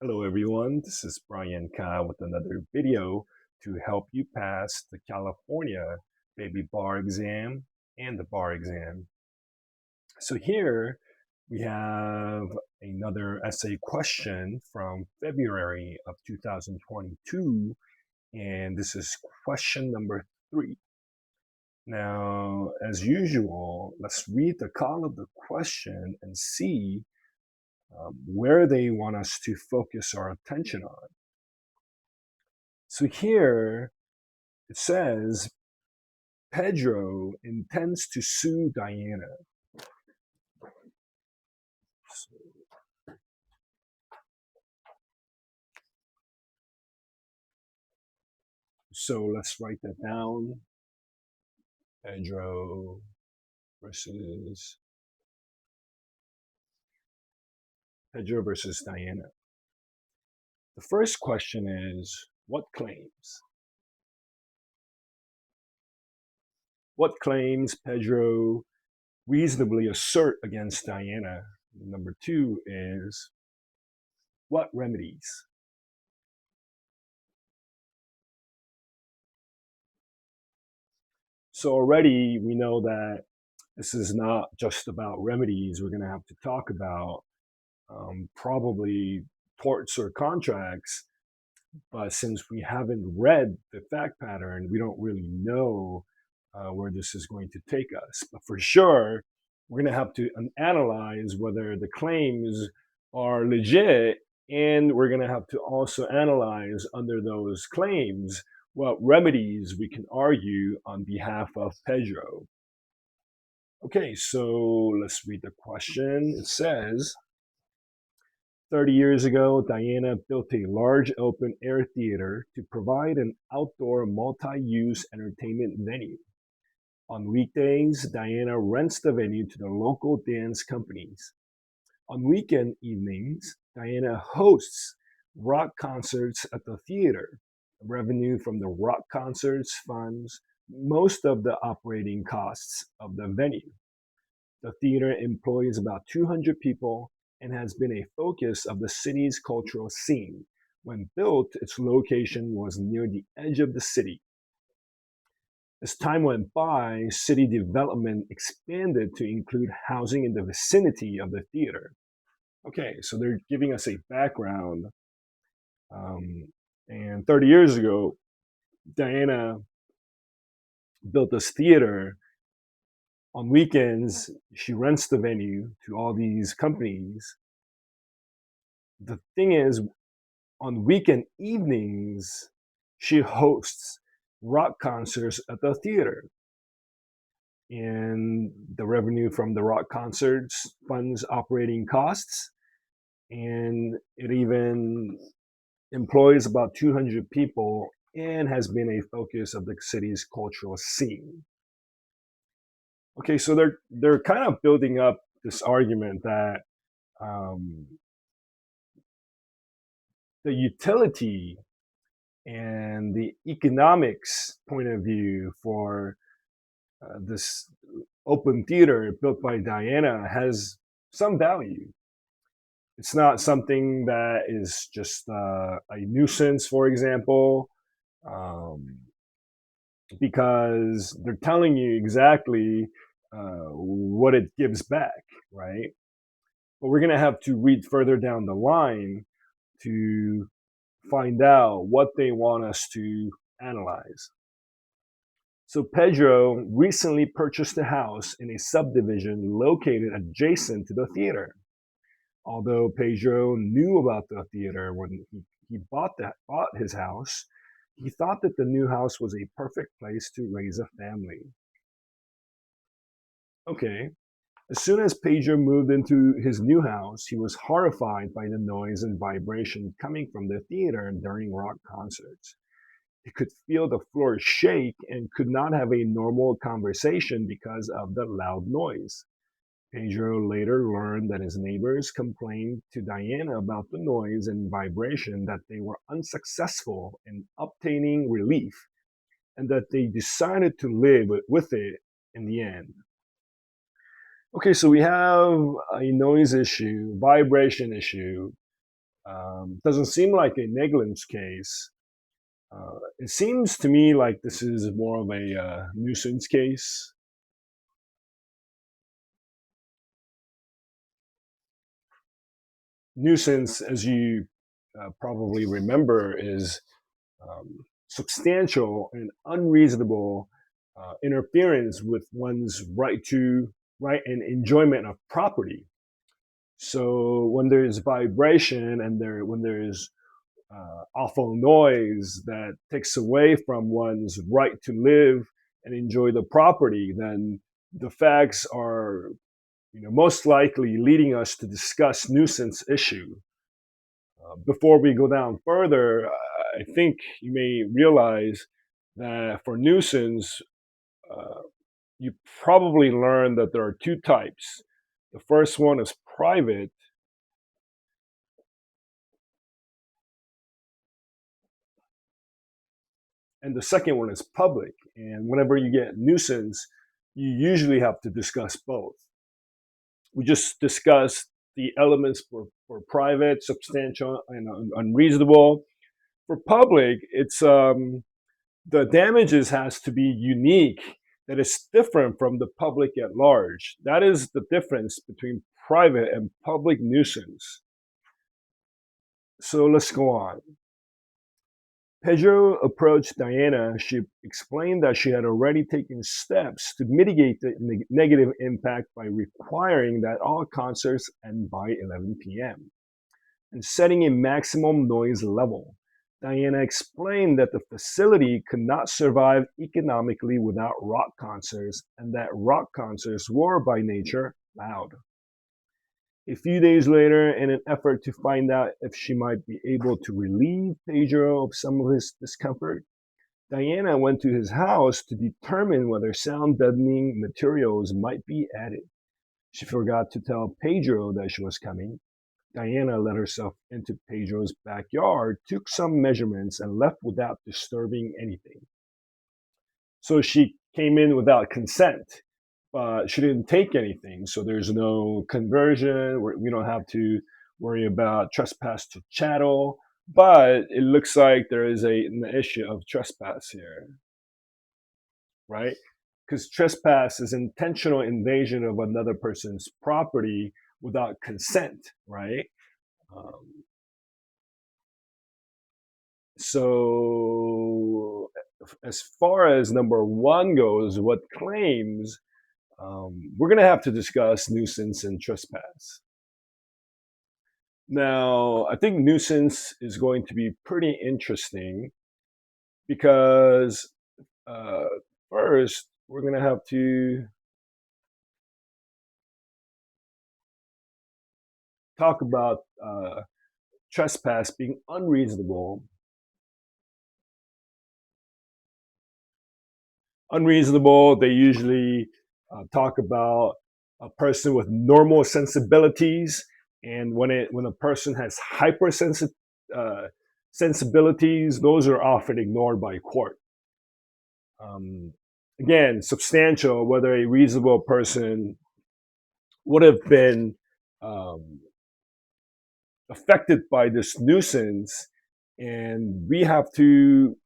Hello everyone, this is Brian Ka with another video to help you pass the California baby bar exam and the bar exam. So here we have another essay question from February of 2022, and this is question number 3. Now, as usual, let's read the call of the question and see where they want us to focus our attention on. So here it says Pedro intends to sue Diana. So let's write that down. Pedro versus Diana. The first question is, what claims? What claims Pedro reasonably assert against Diana? Number 2 is, what remedies? So already we know that this is not just about remedies. We're going to have to talk about probably torts or contracts. But since we haven't read the fact pattern, we don't really know where this is going to take us. But for sure, we're going to have to analyze whether the claims are legit, and we're going to have to also analyze under those claims what remedies we can argue on behalf of Pedro. Okay, so let's read the question. It says, 30 years ago, Diana built a large open-air theater to provide an outdoor multi-use entertainment venue. On weekdays, Diana rents the venue to the local dance companies. On weekend evenings, Diana hosts rock concerts at the theater. Revenue from the rock concerts funds most of the operating costs of the venue. The theater employs about 200 people and has been a focus of the city's cultural scene. When built, its location was near the edge of the city. As time went by, city development expanded to include housing in the vicinity of the theater. Okay, so they're giving us a background. And 30 years ago, Diana built this theater. On weekends, she rents the venue to all these companies. The thing is, on weekend evenings, she hosts rock concerts at the theater. And the revenue from the rock concerts funds operating costs. And it even employs about 200 people and has been a focus of the city's cultural scene. Okay, so they're kind of building up this argument that the utility and the economics point of view for this open theater built by Diana has some value. It's not something that is just a nuisance, for example, because they're telling you exactly what it gives back, right? But we're going to have to read further down the line to find out what they want us to analyze. So Pedro recently purchased a house in a subdivision located adjacent to the theater. Although Pedro knew about the theater when he bought his house, he thought that the new house was a perfect place to raise a family. Okay, as soon as Pedro moved into his new house, he was horrified by the noise and vibration coming from the theater during rock concerts. He could feel the floor shake and could not have a normal conversation because of the loud noise. Pedro later learned that his neighbors complained to Diana about the noise and vibration, that they were unsuccessful in obtaining relief, and that they decided to live with it in the end. Okay, so we have a noise issue, vibration issue, Doesn't seem like a negligence case. It seems to me like this is more of a nuisance case. Nuisance, as you probably remember, is substantial and unreasonable interference with one's right and enjoyment of property. So when there's vibration and when there's awful noise that takes away from one's right to live and enjoy the property, then the facts are, most likely leading us to discuss nuisance issue. Before we go down further, I think you may realize that for nuisance, uh, you probably learned that there are two types. The first one is private, and the second one is public. And whenever you get nuisance, you usually have to discuss both. We just discussed the elements for private, substantial, and unreasonable. For public, it's the damages has to be unique, that is different from the public at large. That is the difference between private and public nuisance. So let's go on. Pedro approached Diana. She explained that she had already taken steps to mitigate the negative impact by requiring that all concerts end by 11 p.m. and setting a maximum noise level. Diana explained that the facility could not survive economically without rock concerts and that rock concerts were by nature loud. A few days later, in an effort to find out if she might be able to relieve Pedro of some of his discomfort, Diana went to his house to determine whether sound deadening materials might be added. She forgot to tell Pedro that she was coming. Diana let herself into Pedro's backyard, took some measurements, and left without disturbing anything. So she came in without consent, but she didn't take anything. So there's no conversion. We don't have to worry about trespass to chattel. But it looks like there is an issue of trespass here, right? Because trespass is intentional invasion of another person's property without consent, right? Um, so, as far as number one goes, what claims, we're going to have to discuss nuisance and trespass. Now, I think nuisance is going to be pretty interesting because uh, first, we're going to have to talk about trespass being unreasonable. Unreasonable, they usually talk about a person with normal sensibilities, and when a person has hypersensitive sensibilities, those are often ignored by court. Um, Again, substantial, whether a reasonable person would have been um, affected by this nuisance, and we have to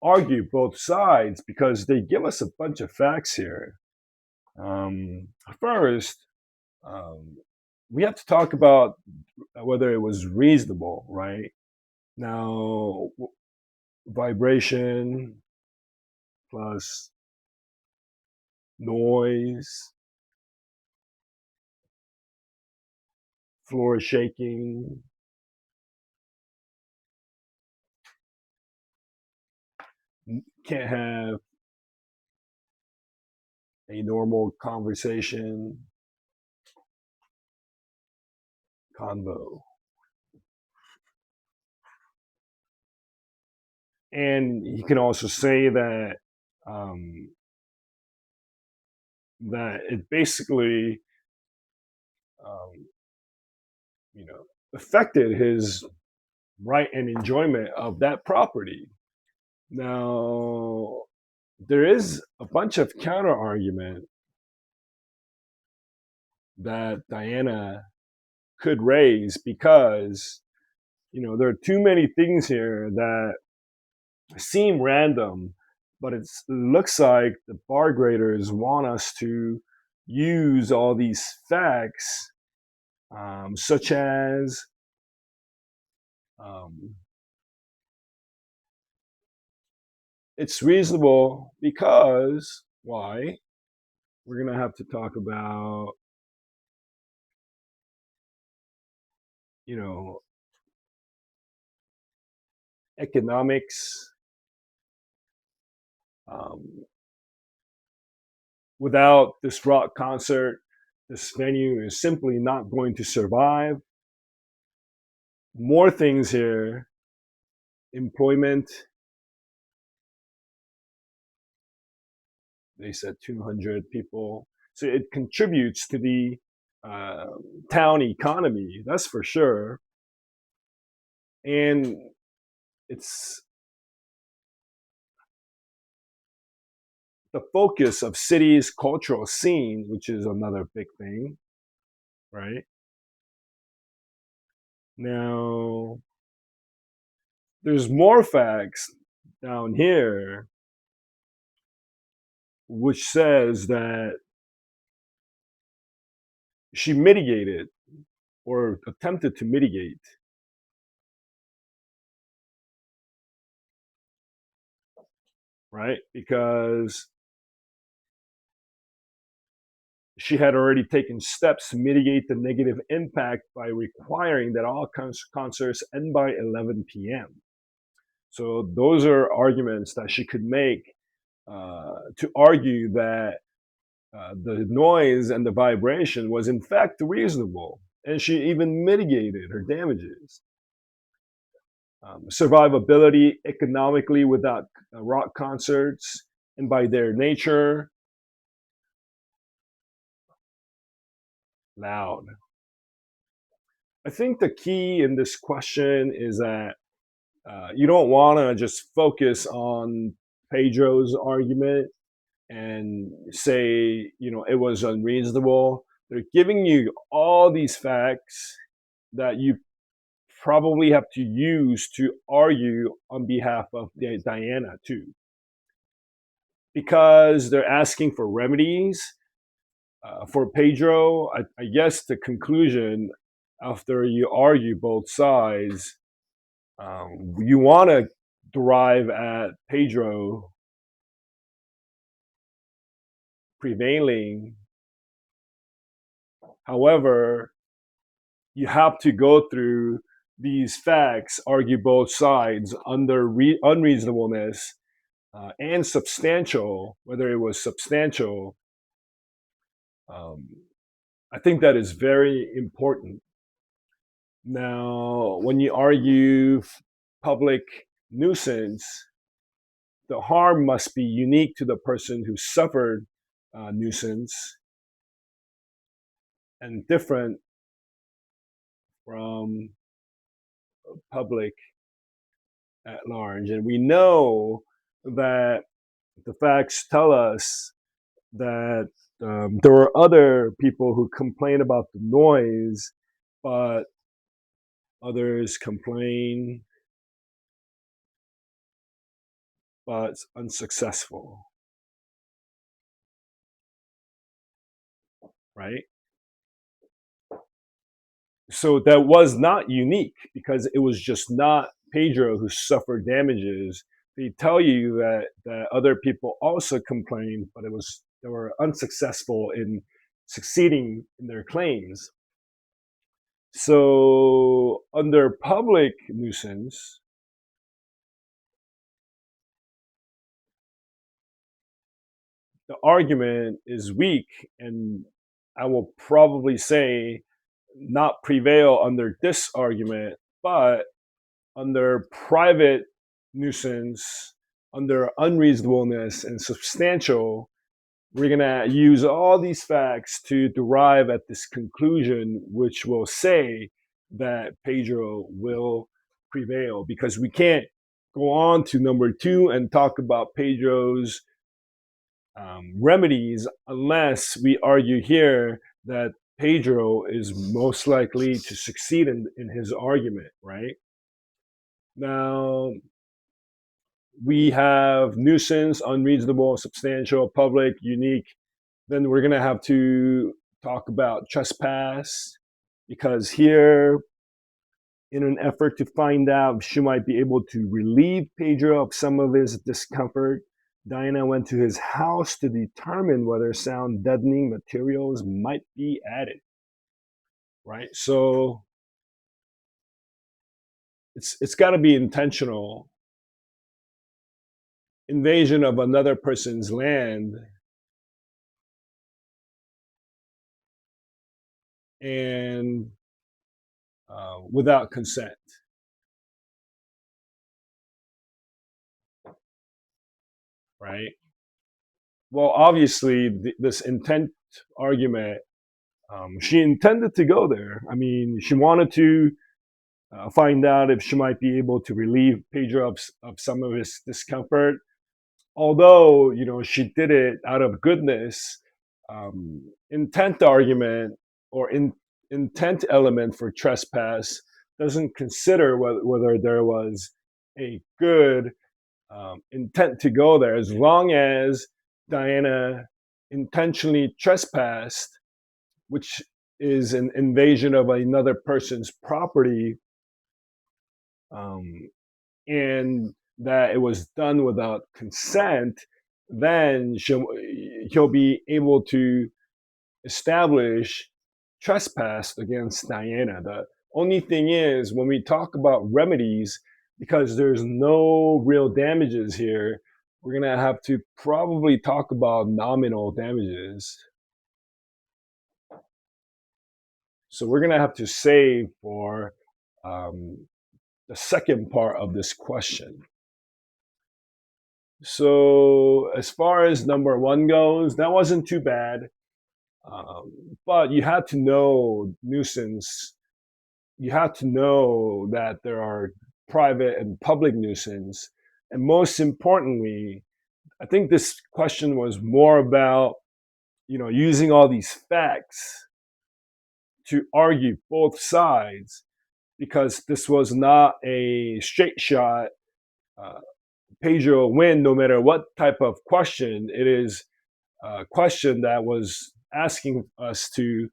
argue both sides because they give us a bunch of facts here. First, um, we have to talk about whether it was reasonable, right? Now, vibration plus noise, floor shaking, can't have a normal conversation, convo. And you can also say that um, that it basically, um, affected his right and enjoyment of that property. Now, there is a bunch of counter argument that Diana could raise, because there are too many things here that seem random, but it looks like the bar graders want us to use all these facts, such as um, it's reasonable because why? We're going to have to talk about, you know, economics. Um, Without this rock concert, this venue is simply not going to survive. More things here: employment. They said 200 people. So it contributes to the uh, town economy, that's for sure. And it's the focus of city's cultural scene, which is another big thing, right? Now, there's more facts down here, which says that she mitigated or attempted to mitigate, right? Because she had already taken steps to mitigate the negative impact by requiring that all concerts end by 11 p.m. So those are arguments that she could make to argue that the noise and the vibration was in fact reasonable, and she even mitigated her damages. Survivability economically without rock concerts, and by their nature, loud. I think the key in this question is that you don't want to just focus on Pedro's argument and say, it was unreasonable. They're giving you all these facts that you probably have to use to argue on behalf of Diana too, because they're asking for remedies. For Pedro, I guess the conclusion after you argue both sides, you want to derive at Pedro prevailing. However, you have to go through these facts, argue both sides under unreasonableness and substantial, whether it was substantial. Um, I think that is very important. Now, when you argue public nuisance, the harm must be unique to the person who suffered nuisance and different from public at large. And we know that the facts tell us that there were other people who complained about the noise, but others complain, but unsuccessful, right? So that was not unique because it was just not Pedro who suffered damages. They tell you that other people also complained, but they were unsuccessful in succeeding in their claims. So under public nuisance, the argument is weak, and I will probably say not prevail under this argument, but under private nuisance, under unreasonableness and substantial, we're going to use all these facts to derive at this conclusion, which will say that Pedro will prevail, because we can't go on to number two and talk about Pedro's remedies unless we argue here that Pedro is most likely to succeed in his argument, right? Now, we have nuisance, unreasonable, substantial, public, unique. Then we're going to have to talk about trespass, because here, in an effort to find out if she might be able to relieve Pedro of some of his discomfort, Diana went to his house to determine whether sound deadening materials might be added. Right? So it's got to be intentional. Invasion of another person's land and without consent, right? Well, obviously, this intent argument, she intended to go there. I mean, she wanted to find out if she might be able to relieve Pedro of some of his discomfort. Although, she did it out of goodness, intent argument or intent element for trespass doesn't consider whether there was a good intent to go there. As long as Diana intentionally trespassed, which is an invasion of another person's property, um, and that it was done without consent, then he'll be able to establish trespass against Diana. The only thing is, when we talk about remedies, because there's no real damages here, we're going to have to probably talk about nominal damages. So we're going to have to save for the second part of this question. So as far as number one goes, that wasn't too bad. But you had to know nuisance. You had to know that there are private and public nuisance. And most importantly, I think this question was more about, using all these facts to argue both sides, because this was not a straight shot Pedro win no matter what type of question. It is a question that was asking us to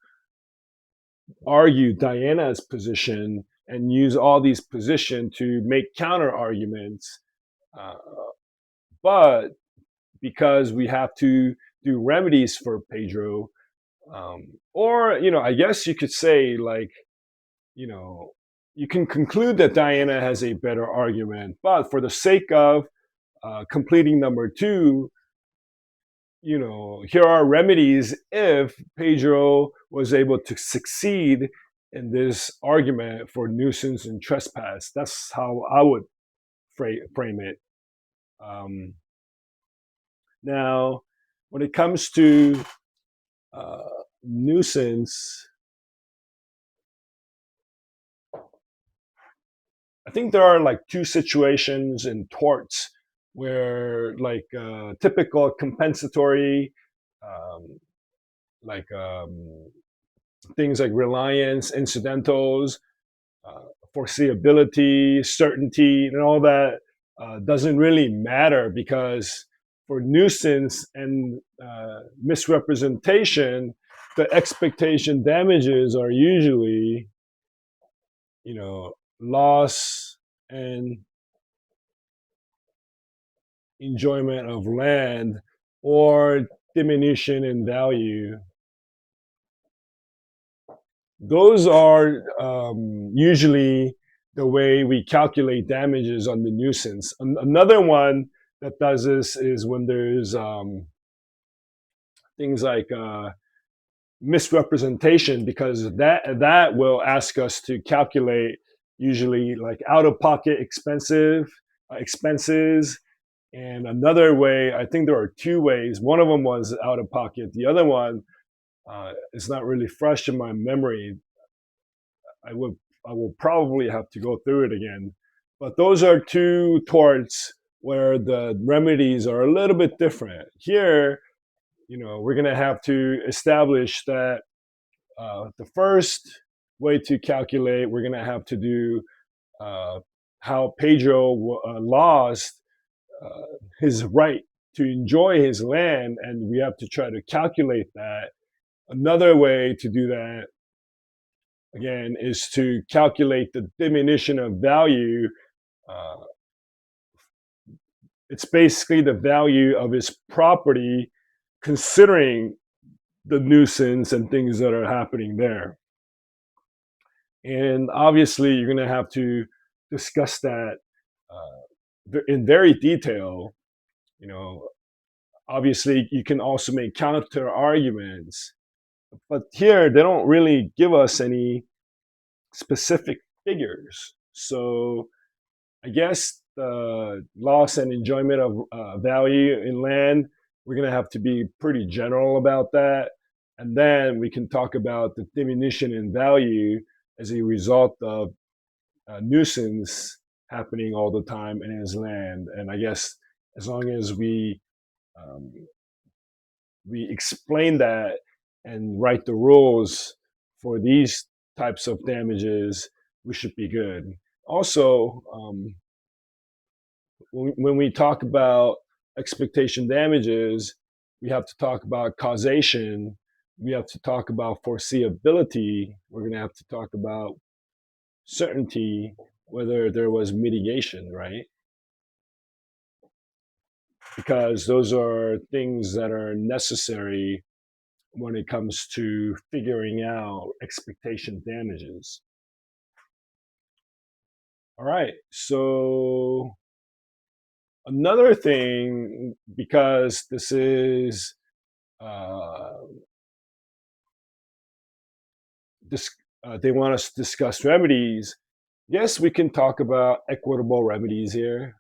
argue Diana's position and use all these positions to make counter arguments. Uh, but because we have to do remedies for Pedro, or, I guess you could say, like, you know, you can conclude that Diana has a better argument, but for the sake of completing number two, here are remedies if Pedro was able to succeed in this argument for nuisance and trespass. That's how I would frame it. Um, Now, when it comes to uh, nuisance, I think there are like two situations in torts where, like, typical compensatory, um, like things like reliance, incidentals, uh, foreseeability, certainty, and all that doesn't really matter, because for nuisance and misrepresentation, the expectation damages are usually, loss and enjoyment of land or diminution in value. Those are usually the way we calculate damages on the nuisance. Another one that does this is when there's things like misrepresentation, because that will ask us to calculate usually like out of pocket expenses. And another way, I think there are two ways. One of them was out of pocket. The other one is not really fresh in my memory. I would I will probably have to go through it again. But those are two torts where the remedies are a little bit different. Here, we're going to have to establish that The first way to calculate, we're going to have to do how Pedro lost his right to enjoy his land, and we have to try to calculate that. Another way to do that, again, is to calculate the diminution of value. Uh, it's basically the value of his property considering the nuisance and things that are happening there. And obviously, you're going to have to discuss that in very detail. You know, obviously, you can also make counter arguments, but here they don't really give us any specific figures. So I guess the loss and enjoyment of value in land, we're going to have to be pretty general about that. And then we can talk about the diminution in value as a result of nuisance happening all the time in his land. And I guess as long as um, we explain that and write the rules for these types of damages, we should be good. Also, when we talk about expectation damages, we have to talk about causation. We have to talk about foreseeability. We're going to have to talk about certainty, whether there was mitigation, right? Because those are things that are necessary when it comes to figuring out expectation damages. All right. So another thing, because this is uh, this, they want us to discuss remedies. Yes, we can talk about equitable remedies here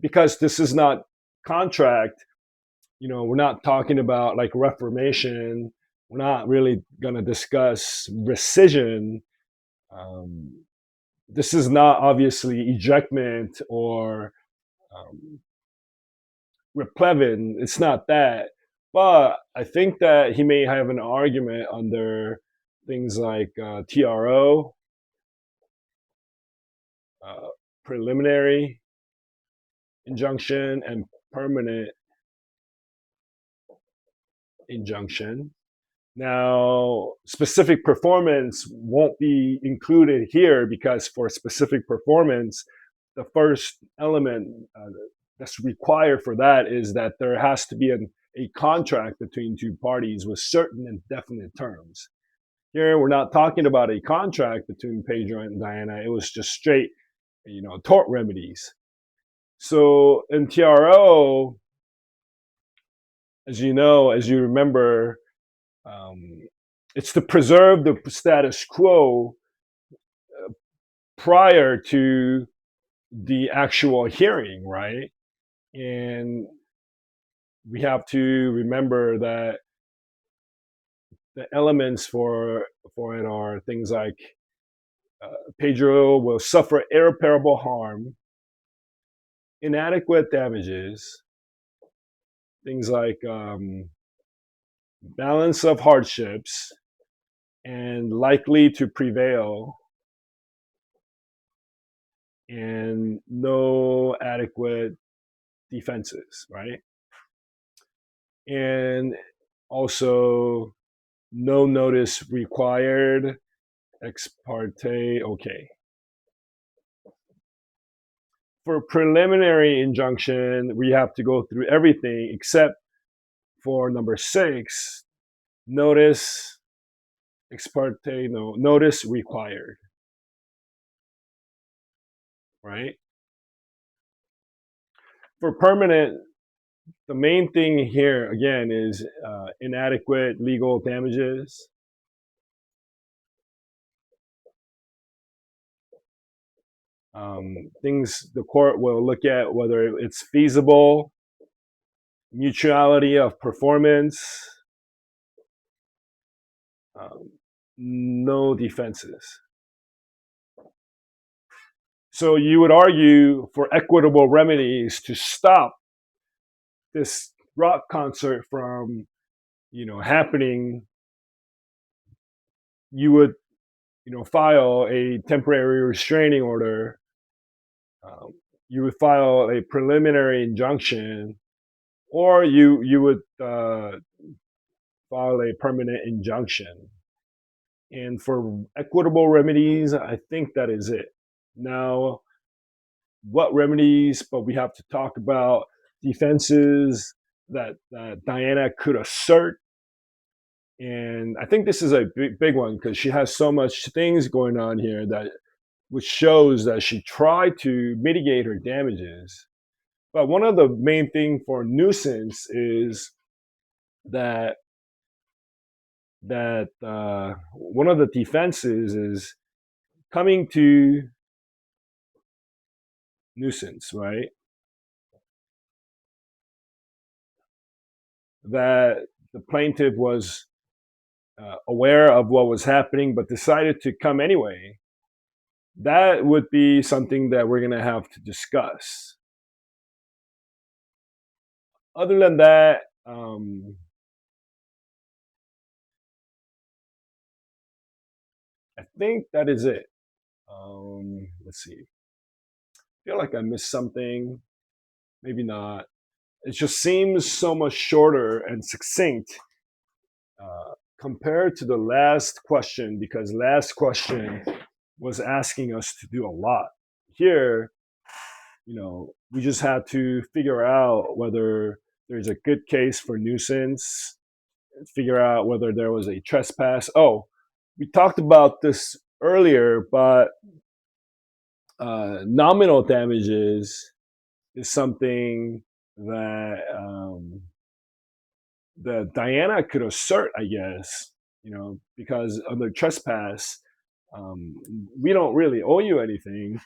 because this is not contract. You know, we're not talking about like reformation. We're not really going to discuss rescission. Um, this is not obviously ejectment or um, replevin. It's not that. But I think that he may have an argument under things like TRO, uh, preliminary injunction, and permanent injunction. Now, specific performance won't be included here because for specific performance, the first element that's required for that is that there has to be a contract between two parties with certain and definite terms. Here, we're not talking about a contract between Pedro and Diana. It was just straight, tort remedies. So in TRO, as you remember, um, it's to preserve the status quo prior to the actual hearing, right? And we have to remember that the elements for it are things like Pedro will suffer irreparable harm, inadequate damages, things like balance of hardships, and likely to prevail, and no adequate defenses, right? And also no notice required, ex parte, okay. For preliminary injunction, we have to go through everything except for number 6, notice, ex parte, no, notice required, right? For permanent, the main thing here, again, is inadequate legal damages. Things the court will look at whether it's feasible, mutuality of performance, no defenses. So you would argue for equitable remedies to stop this rock concert from happening, you would file a temporary restraining order. Um, you would file a preliminary injunction, or you would file a permanent injunction. And for equitable remedies, I think that is it. Now, what remedies? But we have to talk about defenses that Diana could assert. And I think this is a big one because she has so much things going on here that which shows that she tried to mitigate her damages. But one of the main thing for nuisance is that one of the defenses is coming to nuisance, right? That the plaintiff was aware of what was happening but decided to come anyway. That would be something that we're going to have to discuss. Other than that, I think that is it. Let's see. I feel like I missed something. Maybe not. It just seems so much shorter and succinct compared to the last question, because last question was asking us to do a lot. Here, we just had to figure out whether there's a good case for nuisance, figure out whether there was a trespass. Oh, we talked about this earlier, but nominal damages is something that Diana could assert, I guess, because under trespass, we don't really owe you anything,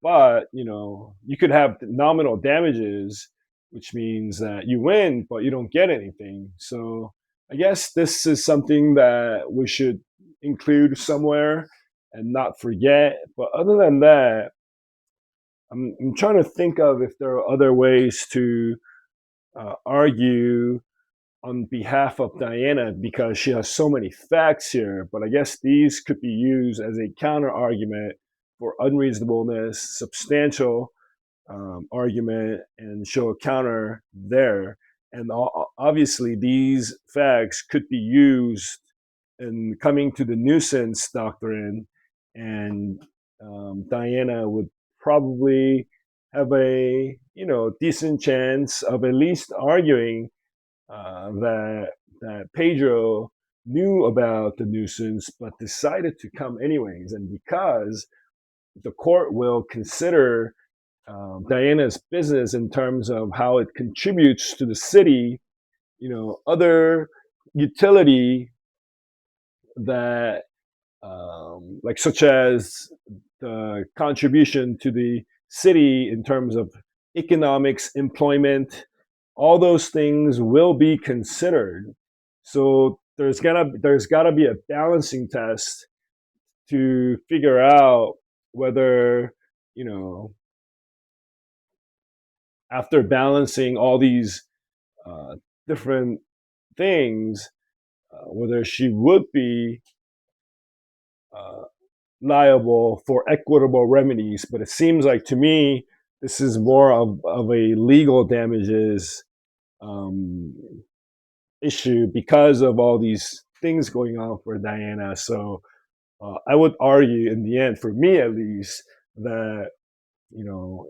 but you could have nominal damages, which means that you win, but you don't get anything. So I guess this is something that we should include somewhere and not forget. But other than that, I'm trying to think of if there are other ways to argue on behalf of Diana because she has so many facts here. But I guess these could be used as a counter argument for unreasonableness, substantial argument, and show a counter there. And obviously, these facts could be used in coming to the nuisance doctrine, and Diana would probably have a decent chance of at least arguing that Pedro knew about the nuisance but decided to come anyways, and because the court will consider Diana's business in terms of how it contributes to the city, other utility that like such as the contribution to the city in terms of economics, employment, all those things will be considered. So there's gotta be a balancing test to figure out whether you know after balancing all these uh, different things, whether she would be uh, liable for equitable remedies. But it seems like to me this is more of a legal damages um, issue because of all these things going on for Diana. So I would argue, in the end, for me at least, that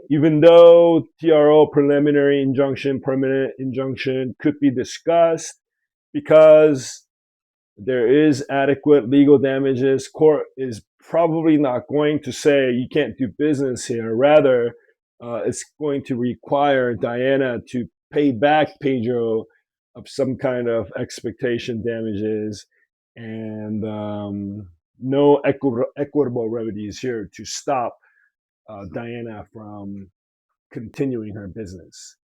even though TRO, preliminary injunction, permanent injunction, could be discussed because there is adequate legal damages, court is probably not going to say you can't do business here. Rather, it's going to require Diana to pay back Pedro of some kind of expectation damages, and no equitable remedies here to stop Diana from continuing her business.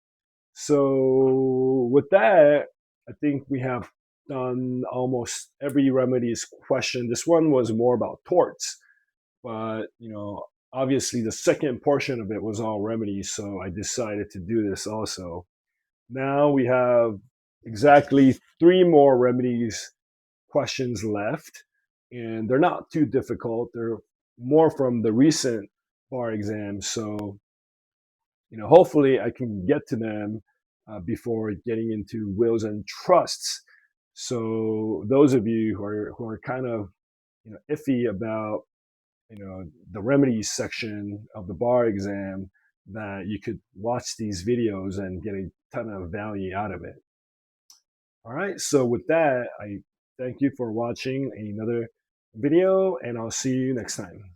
So with that, I think we have done almost every remedies question. This one was more about torts, but obviously the second portion of it was all remedies, so I decided to do this also. Now we have exactly 3 more remedies questions left, and they're not too difficult. They're more from the recent bar exams, so hopefully I can get to them before getting into wills and trusts. So those of you who are kind of iffy about the remedies section of the bar exam, that you could watch these videos and get a ton of value out of it. All right, so with that, I thank you for watching another video, and I'll see you next time.